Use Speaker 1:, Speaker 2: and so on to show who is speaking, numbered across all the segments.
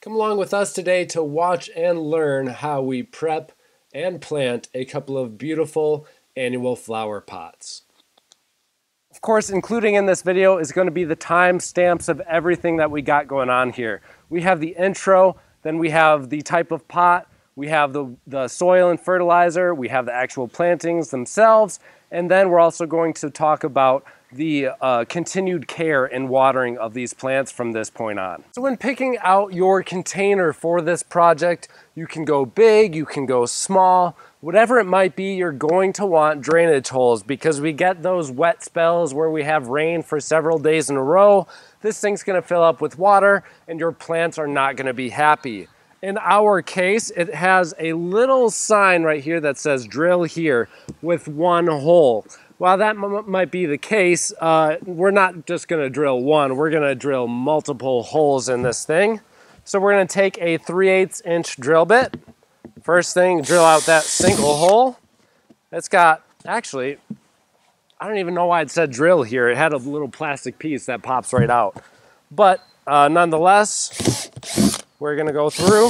Speaker 1: Come along with us today to watch and learn how we prep and plant a couple of beautiful annual flower pots. Of course, including in this video is going to be the timestamps of everything that we got going on here. We have the intro, then we have the type of pot, we have the soil and fertilizer, we have the actual plantings themselves, and then we're also going to talk about the continued care and watering of these plants from this point on. So when picking out your container for this project, you can go big, you can go small, whatever it might be, you're going to want drainage holes because we get those wet spells where we have rain for several days in a row. This thing's gonna fill up with water and your plants are not gonna be happy. In our case, it has a little sign right here that says drill here with one hole. While that might be the case, we're not just gonna drill one, we're gonna drill multiple holes in this thing. So we're gonna take a 3/8 inch drill bit. First thing, drill out that single hole. It's got, actually, I don't even know why it said drill here. It had a little plastic piece that pops right out. But nonetheless, we're gonna go through.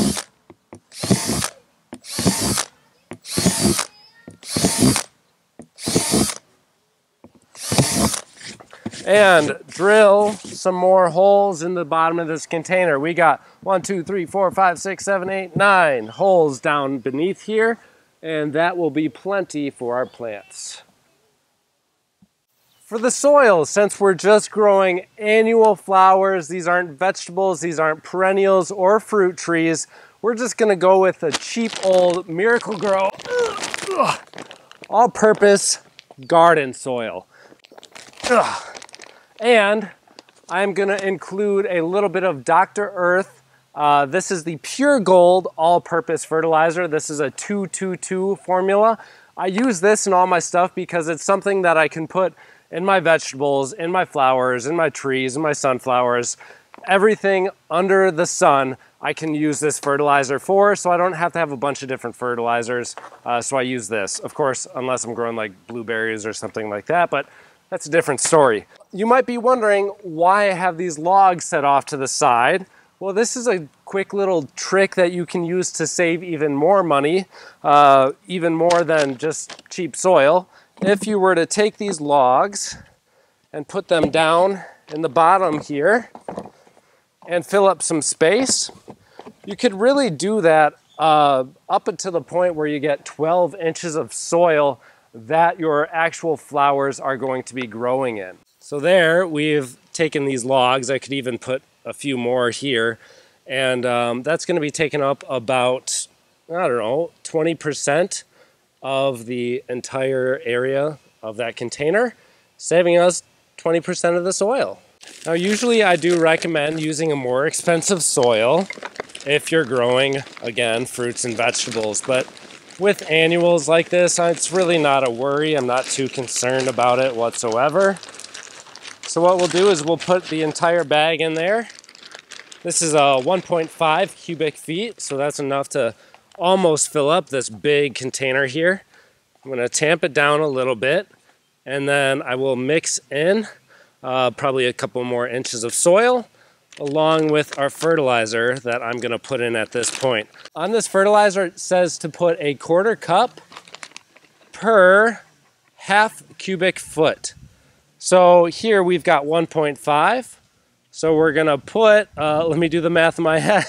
Speaker 1: And drill some more holes in the bottom of this container. We got 1, 2, 3, 4, 5, 6, 7, 8, 9 holes down beneath here, and that will be plenty for our plants. For the soil, since we're just growing annual flowers, these aren't vegetables, these aren't perennials or fruit trees, we're just gonna go with a cheap old Miracle-Gro all-purpose garden soil. And I'm gonna include a little bit of Dr. Earth. This is the Pure Gold all-purpose fertilizer. This is a 2-2-2 formula. I use this in all my stuff because it's something that I can put in my vegetables, in my flowers, in my trees, in my sunflowers. Everything under the sun I can use this fertilizer for, so I don't have to have a bunch of different fertilizers. So I use this. Of course, unless I'm growing like blueberries or something like that, but that's a different story. You might be wondering why I have these logs set off to the side. Well, this is a quick little trick that you can use to save even more money, even more than just cheap soil. If you were to take these logs and put them down in the bottom here and fill up some space, you could really do that up until the point where you get 12 inches of soil that your actual flowers are going to be growing in. So there, we've taken these logs. I could even put a few more here. And that's gonna be taking up about, I don't know, 20% of the entire area of that container, saving us 20% of the soil. Now, usually I do recommend using a more expensive soil if you're growing, again, fruits and vegetables, but with annuals like this, it's really not a worry. I'm not too concerned about it whatsoever. So what we'll do is we'll put the entire bag in there. This is a 1.5 cubic feet, so that's enough to almost fill up this big container here. I'm gonna tamp it down a little bit, and then I will mix in probably a couple more inches of soil, along with our fertilizer that I'm gonna put in at this point. On this fertilizer, it says to put a 1/4 cup per half cubic foot. So here we've got 1.5. So we're gonna put, let me do the math in my head.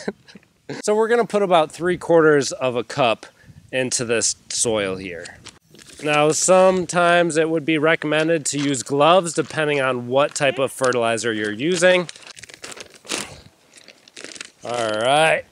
Speaker 1: So we're gonna put about 3/4 of a cup into this soil here. Now, sometimes it would be recommended to use gloves depending on what type of fertilizer you're using. All right,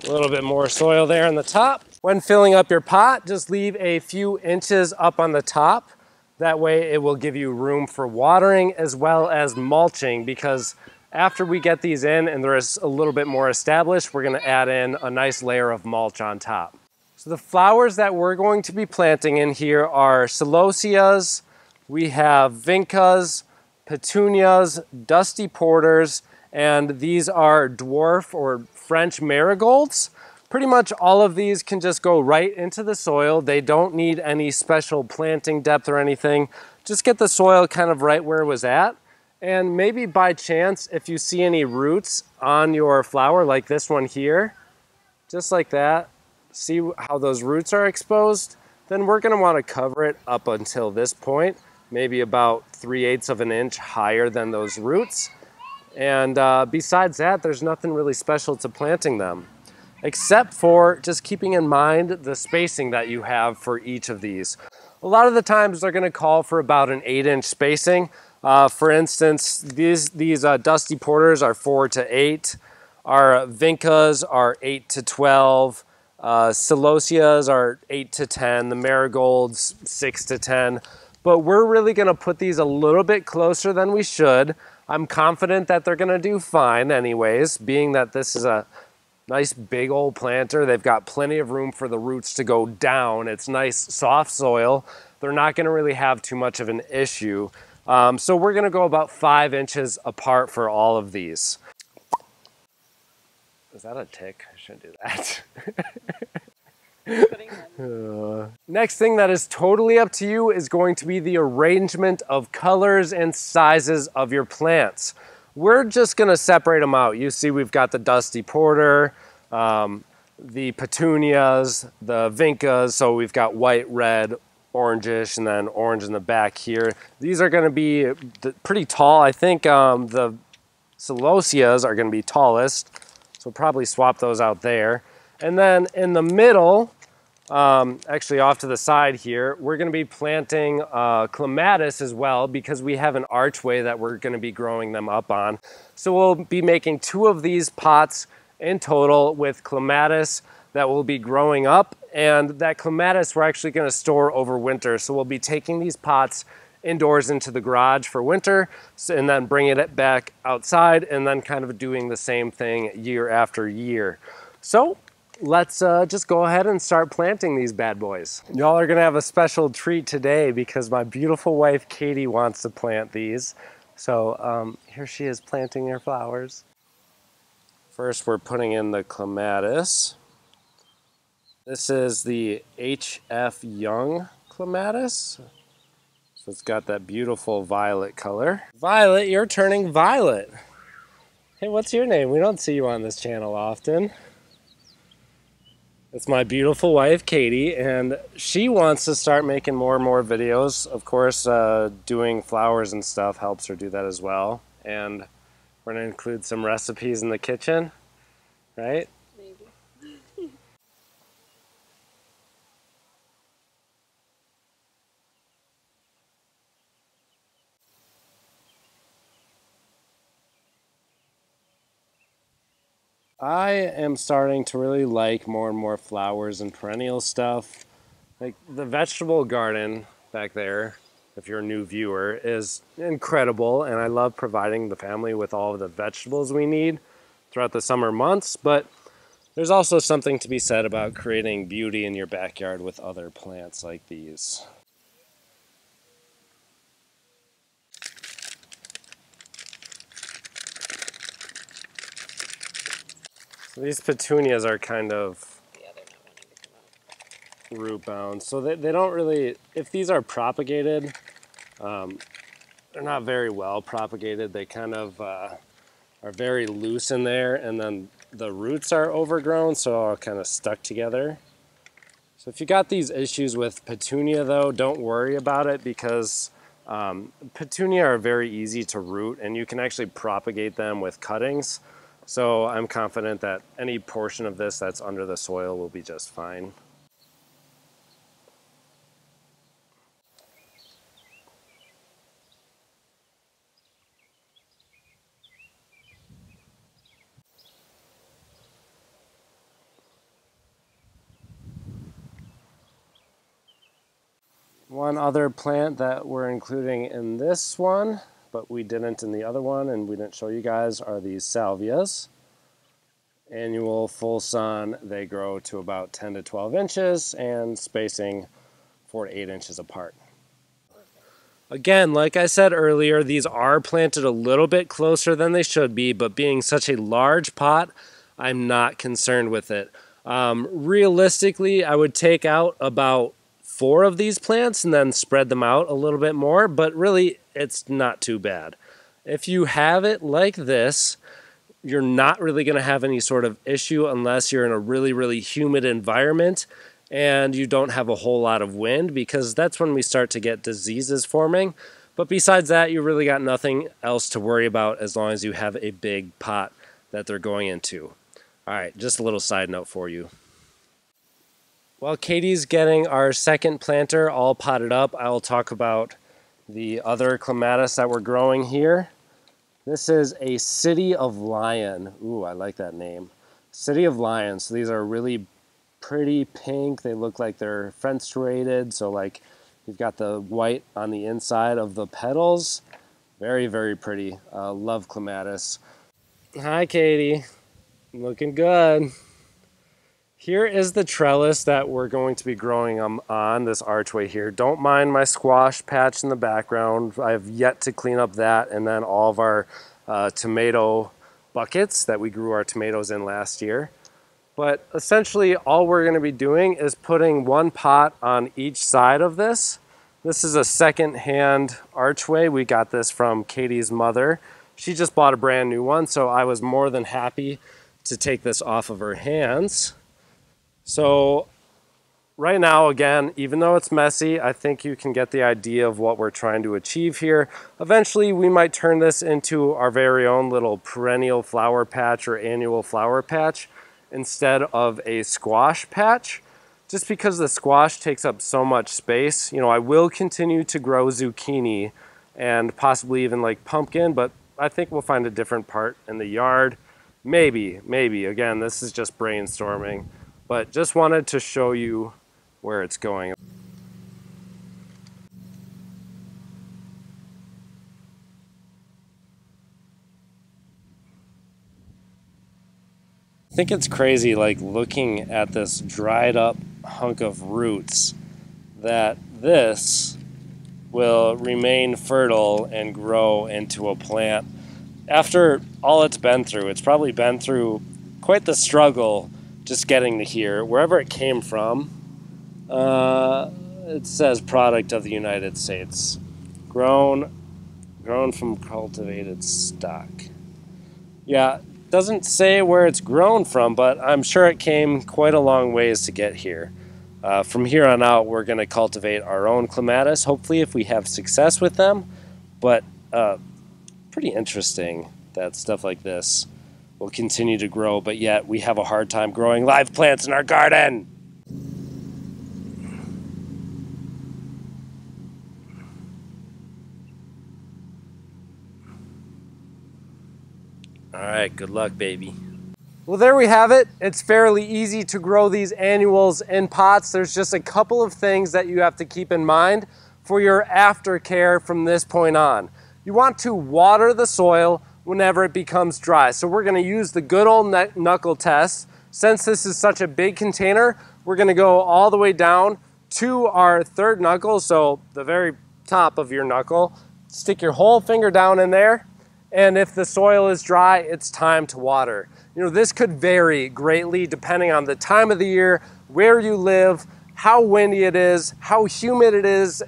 Speaker 1: a little bit more soil there on the top. When filling up your pot, just leave a few inches up on the top. That way it will give you room for watering as well as mulching, because after we get these in and they're a little bit more established, we're gonna add in a nice layer of mulch on top. So the flowers that we're going to be planting in here are celosias, we have vincas, petunias, dusty porters, and these are dwarf or French marigolds. Pretty much all of these can just go right into the soil. They don't need any special planting depth or anything. Just get the soil kind of right where it was at, And maybe by chance, if you see any roots on your flower, like this one here, just like that, see how those roots are exposed? Then we're gonna wanna cover it up until this point, maybe about 3/8 of an inch higher than those roots. And besides that, there's nothing really special to planting them, except for just keeping in mind the spacing that you have for each of these. A lot of the times they're gonna call for about an 8-inch spacing. For instance, these dusty porters are 4 to 8. Our vincas are 8 to 12. Celosias are 8 to 10. The marigolds, 6 to 10. But we're really gonna put these a little bit closer than we should. I'm confident that they're gonna do fine anyways, being that this is a nice big old planter. They've got plenty of room for the roots to go down. It's nice soft soil. They're not gonna really have too much of an issue. So we're gonna go about 5 inches apart for all of these. Is that a tick? I shouldn't do that. Next thing that is totally up to you is going to be the arrangement of colors and sizes of your plants. We're just gonna separate them out. You see we've got the dusty porter, the petunias, the vincas, so we've got white, red, orangish, and then orange in the back here. These are gonna be pretty tall. I think the celosias are gonna be tallest, so we'll probably swap those out there. And then in the middle, actually off to the side here, we're gonna be planting Clematis as well, because we have an archway that we're gonna be growing them up on. So we'll be making 2 of these pots in total with Clematis that will be growing up, and that Clematis we're actually gonna store over winter. So we'll be taking these pots indoors into the garage for winter, and then bringing it back outside, and then kind of doing the same thing year after year. So let's just go ahead and start planting these bad boys. Y'all are gonna have a special treat today because my beautiful wife Katie wants to plant these. So here she is planting her flowers. First we're putting in the Clematis. This is the HF Young Clematis. So it's got that beautiful violet color. Violet, you're turning violet. Hey, what's your name? We don't see you on this channel often. It's my beautiful wife, Katie, and she wants to start making more and more videos. Of course, doing flowers and stuff helps her do that as well. And we're gonna include some recipes in the kitchen, right?
Speaker 2: Maybe.
Speaker 1: I am starting to really like more and more flowers and perennial stuff. Like the vegetable garden back there, if you're a new viewer, is incredible, and I love providing the family with all of the vegetables we need throughout the summer months, but there's also something to be said about creating beauty in your backyard with other plants like these. So these petunias are kind of root bound, so they don't really, if these are propagated, they're not very well propagated. They kind of are very loose in there, and then the roots are overgrown, so all kind of stuck together. So if you got these issues with petunia though, don't worry about it, because petunia are very easy to root, and you can actually propagate them with cuttings. So I'm confident that any portion of this that's under the soil will be just fine. One other plant that we're including in this one, but we didn't in the other one, and we didn't show you guys, are these salvias. Annual full sun, they grow to about 10 to 12 inches and spacing 4 to 8 inches apart. Again, like I said earlier, these are planted a little bit closer than they should be, but being such a large pot, I'm not concerned with it. Realistically, I would take out about 4 of these plants and then spread them out a little bit more, but really it's not too bad. If you have it like this, you're not really going to have any sort of issue unless you're in a really, really humid environment and you don't have a whole lot of wind, because that's when we start to get diseases forming. But besides that, you really got nothing else to worry about as long as you have a big pot that they're going into. All right, just a little side note for you. While Katie's getting our second planter all potted up, I'll talk about the other clematis that we're growing here. This is a City of Lion. Ooh, I like that name. City of Lions. So these are really pretty pink. They look like they're fenstrated. So like you've got the white on the inside of the petals. Very, very pretty. Love clematis. Hi, Katie. Looking good. Here is the trellis that we're going to be growing on this archway here. Don't mind my squash patch in the background. I have yet to clean up that, and then all of our tomato buckets that we grew our tomatoes in last year. But essentially all we're going to be doing is putting one pot on each side of this. This is a second-hand archway. We got this from Katie's mother. She just bought a brand new one, so I was more than happy to take this off of her hands. So right now, again, even though it's messy, I think you can get the idea of what we're trying to achieve here. Eventually, we might turn this into our very own little perennial flower patch or annual flower patch instead of a squash patch, just because the squash takes up so much space. You know, I will continue to grow zucchini and possibly even like pumpkin, but I think we'll find a different part in the yard. Maybe. Again, this is just brainstorming. But just wanted to show you where it's going. I think it's crazy, like looking at this dried up hunk of roots, that this will remain fertile and grow into a plant. After all it's been through, it's probably been through quite the struggle just getting to here. Wherever it came from, it says product of the United States. Grown from cultivated stock. Yeah, doesn't say where it's grown from, but I'm sure it came quite a long ways to get here. From here on out, we're going to cultivate our own clematis, hopefully if we have success with them. But pretty interesting that stuff like this will continue to grow, but yet we have a hard time growing live plants in our garden. All right, good luck, baby. Well, there we have it. It's fairly easy to grow these annuals in pots. There's just a couple of things that you have to keep in mind for your aftercare from this point on. You want to water the soil whenever it becomes dry. So we're gonna use the good old knuckle test. Since this is such a big container, we're gonna go all the way down to our third knuckle, so the very top of your knuckle. Stick your whole finger down in there, and if the soil is dry, it's time to water. You know, this could vary greatly depending on the time of the year, where you live, how windy it is, how humid it is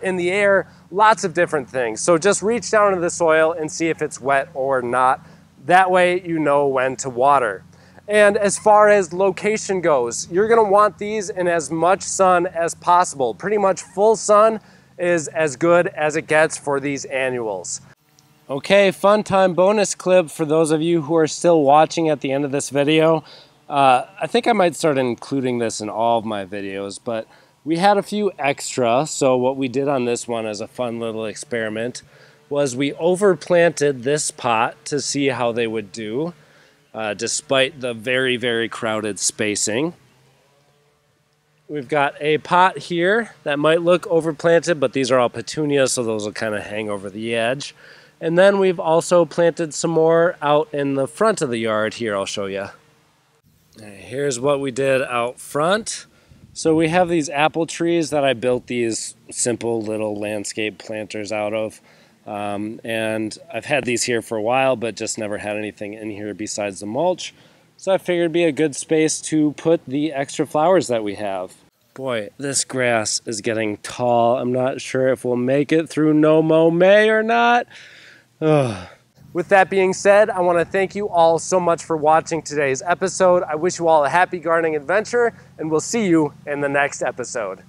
Speaker 1: in the air, lots of different things. So just reach down into the soil and see if it's wet or not. That way you know when to water. And as far as location goes, you're gonna want these in as much sun as possible. Pretty much full sun is as good as it gets for these annuals. Okay, fun time bonus clip for those of you who are still watching at the end of this video. I think I might start including this in all of my videos, but we had a few extra, so what we did on this one as a fun little experiment was we overplanted this pot to see how they would do, despite the very, very crowded spacing. We've got a pot here that might look overplanted, but these are all petunias, so those will kind of hang over the edge. And then we've also planted some more out in the front of the yard here, I'll show you. Here's what we did out front. So we have these apple trees that I built these simple little landscape planters out of. And I've had these here for a while, but just never had anything in here besides the mulch. So I figured it'd be a good space to put the extra flowers that we have. Boy, this grass is getting tall. I'm not sure if we'll make it through No Mow May or not. With that being said, I want to thank you all so much for watching today's episode. I wish you all a happy gardening adventure, and we'll see you in the next episode.